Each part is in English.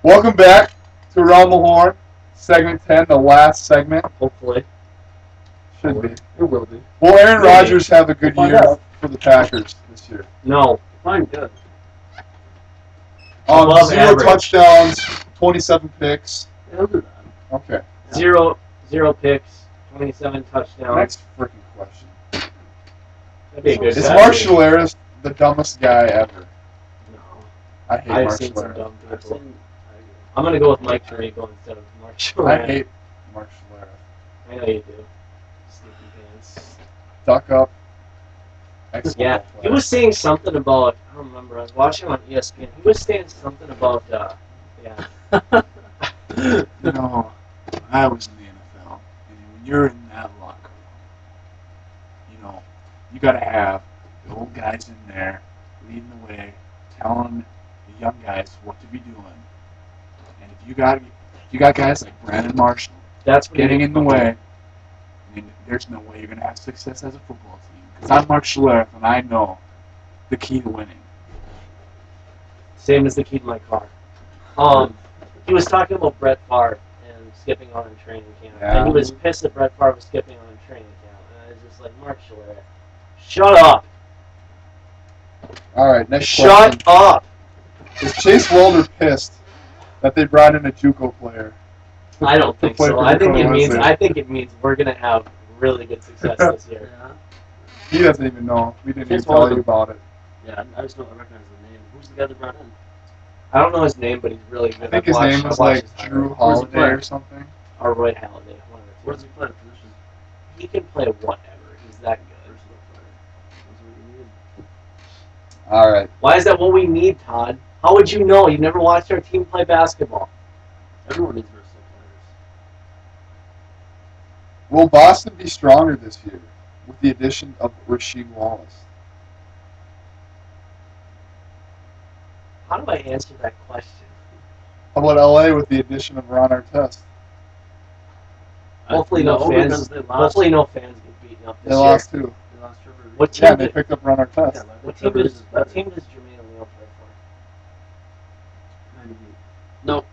Welcome back to Around the Horn, segment 10, the last segment. Hopefully. Should be. It will be. Will Aaron Rodgers have a good We'll find year out. for the Packers this year? No. Fine, good. Above 0 average. touchdowns, 27 picks. Yeah, he'll do that. Okay. Zero picks, 27 touchdowns. Next freaking question. That'd be a good Is guy. Mark Schlereth the dumbest guy ever? No. I hate I've Mark seen some Schlereth. dumb I've people. seen. I'm going to go with Mike Tirico instead of Mark I Schlereth. hate Mark Schlereth. I know you do. Sneaky pants. Duck up. Excellent Yeah. He player. was saying something about, I don't remember, I was watching him on ESPN. He was saying something about, yeah. You know, I was in the NFL, and when you're in that locker room, you know, you got to have the old guys in there leading the way, telling the young guys what to be doing. And if you got guys like Brandon Marshall That's what getting he- in the way, then there's no way you're going to have success as a football team. Because I'm Mark Schlereth, and I know the key to winning. Same as the key to my car. He was talking about Brett Favre and skipping on in training camp. Yeah. And he was pissed that Brett Favre was skipping on in training camp. And I was just like, Mark Schlereth, shut up. All right, next Shut question. up. Is Chase Wilder pissed that they brought in a JUCO player? I don't think play so. for I think Dakota it Wesleyan? means we're gonna have really good success this year. Yeah. He doesn't even know. We didn't Chase even tell Wilder. you about it. Yeah, I just don't recognize the name. Who's the guy that brought in? I don't know his name, but he's really good. I think his name was like Drew Where's he Holiday play? or something. Or Roy Halladay. One of the Where two. does he play the position? He can play whatever. He's that good. Versatile player. That's what you need. All right. Why is that what we need, Todd? How would you know? You've never watched our team play basketball. Everyone needs versatile players. Will Boston be stronger this year with the addition of Rasheed Wallace? How do I answer that question? How about LA with the addition of Ron Artest? Hopefully No, no fans. because they lost. Hopefully no fans get beaten up this They year. lost too. They lost Trevor. What Yeah, team they did- picked up Ron Artest. Yeah, What Trevor team is does better. Jermaine O'Neal play Miami Heat. No.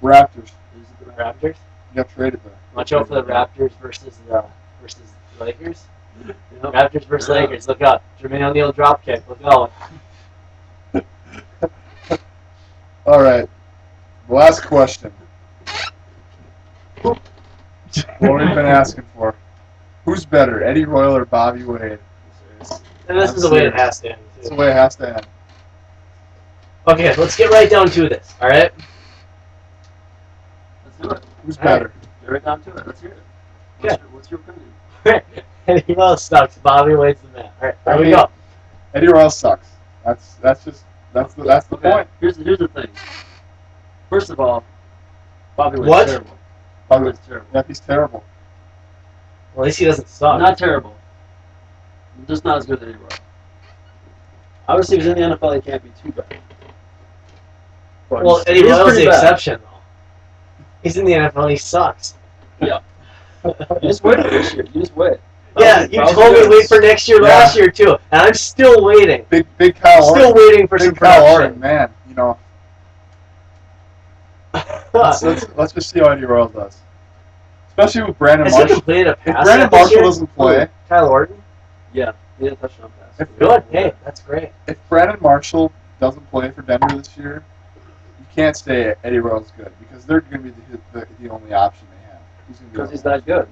Raptors. Is it for? the The Raptors. Got traded there. Watch out for the Raptors versus the Lakers. Yep. Raptors versus Yeah. Lakers. Look out. Jermaine O'Neal drop kick. Look out. All right. Last question. What we've been asking for. Who's better, Eddie Royal or Bobby Wade? And this I'm is the way it serious. has to end. That's Too. the way it has to end. Okay, let's get right down to this. All right. Let's do it. Who's All right. better? Get right down to it. Let's hear it. Yeah. What's your opinion? Eddie Royal sucks. Bobby Wade's the man. All right, I here we mean- go. Eddie Royal sucks. That's the Okay, point. Here's the thing. First of all, Bobby Wade's What? terrible. Bobby Wade's terrible. Yeah, he's terrible. Well, at least he doesn't suck. Not terrible. Just not as good as Eddie Royal. Obviously, he's in the NFL. He can't be too bad. But Well, he's- Eddie he's Royal's pretty the bad. exception, though. He's in the NFL. He sucks. Yeah. You just wait this year. You just wait. Yeah, you Bobby told me Wade's- wait for next year, Yeah. last year too, and I'm still waiting. Big Kyle Still Orton. waiting for some Big Kyle production. Orton, man. You know, let's just see how Eddie Royal does. Especially with Brandon Has he Marshall. completed a If pass Brandon yet this Marshall year? doesn't play, Kyle Orton? Yeah. He had a touchdown pass. Good. Hey, that's great. if Brandon Marshall doesn't play for Denver this year, you can't say Eddie Royal's good because they're going to be the only option they have. Because he's that good.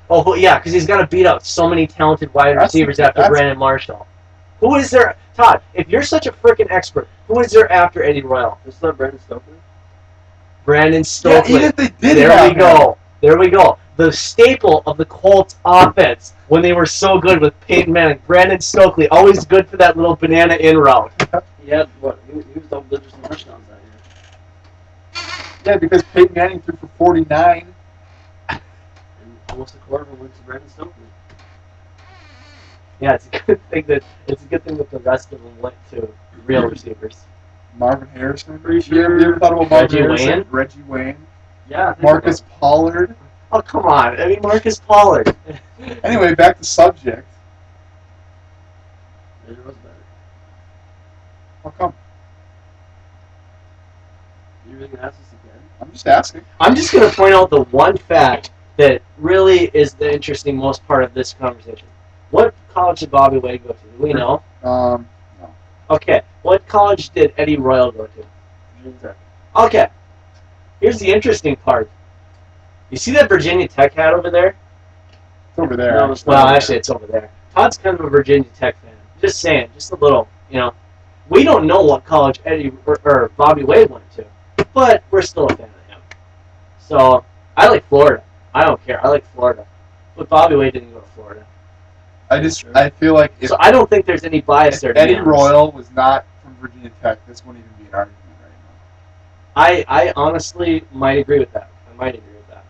Oh, well, yeah, because he's got to beat out so many talented wide That's- receivers after that's- Brandon Marshall. Who is there? Todd, if you're such a freaking expert, who is there after Eddie Royal? Is that Brandon Stokely? Brandon Yeah, Stokely. even if they did There have we him. go. There we go. The staple of the Colts offense when they were so good with Peyton Manning. Brandon Stokely, always good for that little banana in route. He had what? He was double digits in touchdowns that year. Yeah, because Peyton Manning threw for 49. And almost a quarter of them went to Brandon Stokely. Yeah, it's a good thing that the rest of them went to real receivers. Marvin Harrison. Pretty You ever sure. thought about Marvin Reggie Harrison? Wayne? Reggie Wayne. Yeah. I think Marcus Pollard. Oh, come on. I mean, Marcus Pollard. Anyway, back to subject. It was better. How come? You really gonna ask us again? I'm just asking. I'm just going to point out the one fact that really is the interesting most part of this conversation. What college did Bobby Wade go to? Do we know? No. Okay. What college did Eddie Royal go to? Virginia Tech. Okay. Here's the interesting part. You see that Virginia Tech hat over there? It's over there. No, it's Well, not. actually, it's over there. Todd's kind of a Virginia Tech fan. Just saying. Just a little, We don't know what college Eddie or Bobby Wade went to, but we're still a fan of him. So, I like Florida. I don't care. I like Florida. But Bobby Wade didn't go to Florida. I feel like if So I don't think there's any bias there. To be Eddie honest. Royal was not from Virginia Tech, this wouldn't even be an argument right I honestly might agree with that. I might agree with that.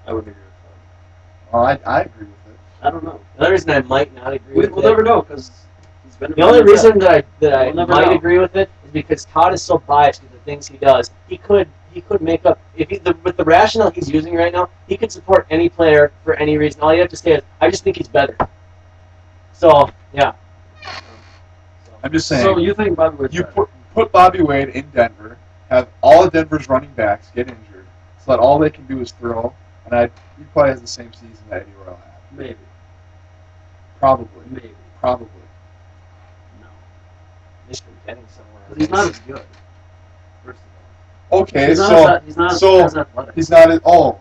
I would agree with now. Well, I agree with it. that. I don't know. The other reason I might not agree We'll with it. never know because he's been. The only reason that I We'll never might know. agree with it is because Todd is so biased with the things he does. He could make up with the rationale he's using right now. He could support any player for any reason. All you have to say is, I just think he's better. So yeah. I'm just saying. So you think Bobby Wade? You put Bobby Wade in Denver, have all of Denver's running backs get injured, so that all they can do is throw, and he probably has the same season that Eddie Royal had. Maybe. Probably. No. Just getting somewhere. Because he's not as good. First of all. Okay, He's not so as, he's not so as athletic. he's not.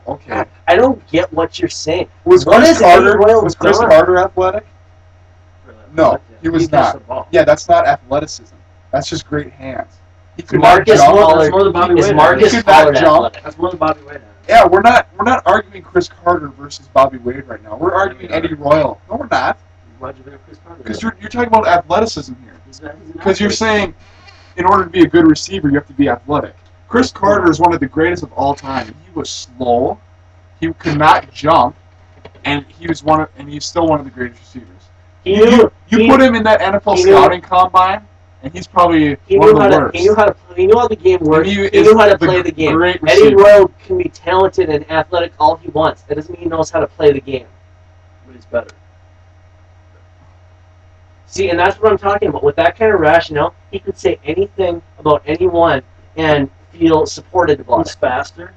Okay. I don't get what you're saying. Was What Chris is Eddie Carter? Royal Was Chris done? Carter athletic? No, he He was catches not. the ball. Yeah, that's not athleticism. That's just great hands. He could Marcus not jump. Pollard. That's more than Bobby Is Wade Marcus He could not Pollard jump. athletic? That's more than Bobby Wade. Yeah, we're not arguing Chris Carter versus Bobby Wade right now. We're arguing Eddie Royal. No, we're not. Why'd you bring up Chris Carter? Because you're talking about athleticism here. He's an Because you're athlete. saying, in order to be a good receiver, you have to be athletic. Chris Carter is one of the greatest of all time. He was slow. He could not jump, and he's still one of the greatest receivers. You put him in that NFL scouting combine, and he's probably one of the worst. He knew how the game worked. And He is knew how to play the game. great Eddie receiver. Royal can be talented and athletic all he wants. That doesn't mean he knows how to play the game. But he's better. See, and that's what I'm talking about. With that kind of rationale, he could say anything about anyone and feel supported about He's it. faster.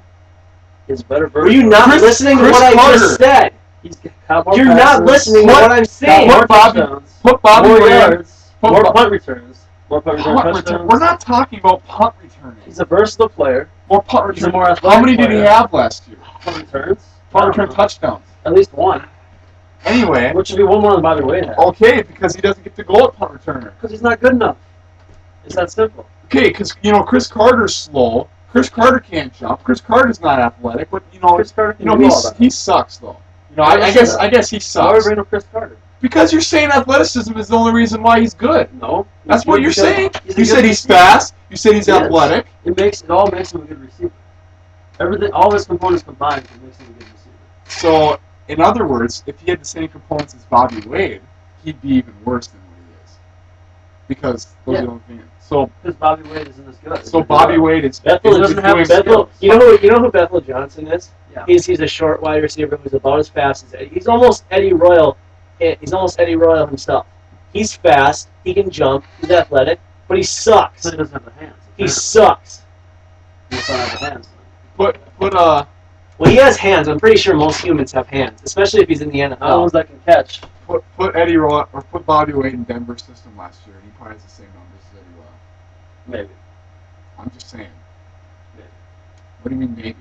He's better version. Were you not listening to Chris what I Carter. just said? He's got more You're not passes, listening to what I'm saying. more Put Bobby- touchdowns, Put Bobby more Wade. yards, Put more Bo- punt returns, more punt return Punt touchdowns. return. We're not talking about punt returning. He's a versatile player. More punt He's a return. more How athletic many did he player. have last year? Punt returns. Punt return touchdowns. At least one. Anyway, Which should be one more than Bobby Wade had. okay, because he doesn't get to go at punt returner. Because he's not good enough. It's that simple. Okay, because Chris Carter's slow. Chris Carter can't jump. Chris Carter's not athletic, but Chris Carter can do all that. he sucks though. I I said that. guess he Why are we sucks bringing up Chris Carter? because you're saying athleticism is the only reason why he's good. No. That's what you're saying. He's a You good said he's receiver. fast. You said he's Yes. athletic. It all makes him a good receiver. Everything, all his components combined, makes him a good receiver. So, in other words, if he had the same components as Bobby Wade, he'd be even worse than what he is. Because those are the only things. So Because Bobby Wade isn't as good. Bobby Wade is Bethel is doesn't have doing- Bethel. You know who Bethel Johnson is? Yeah. He's a short wide receiver who's about as fast as he's almost Eddie Royal. He's almost Eddie Royal himself. He's fast. He can jump. He's athletic, but he sucks. So he doesn't have the hands. He sucks. He doesn't have the hands. Put Well, he has hands. I'm pretty sure most humans have hands, especially if he's in the Not the NFL. ones that can catch. put Eddie Royal or put Bobby Wade in Denver's system last year, and he probably has the same numbers as Eddie Royal. Maybe. I'm just saying. Maybe. What do you mean maybe?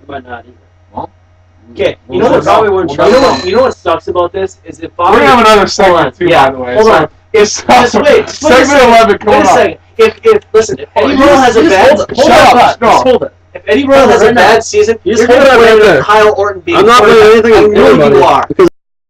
He might not either. Well, Okay, you we'll know what? know. Probably wouldn't We'll trust know. him. You know what sucks about this is if We're Bobby. gonna have another Hold on. segment too, Yeah, by the way. hold so on. If just wait a segment second. 11 Wait coming a up. second. If listen, if Eddie you Royal just- has a you just bad hold it. Shut up. No. Just hold it. if Eddie Royal has a Right now. bad season, You you're just gonna hold it blame right there. Kyle Orton being I'm not blaming quarterback. anything I on know anybody. you are. Because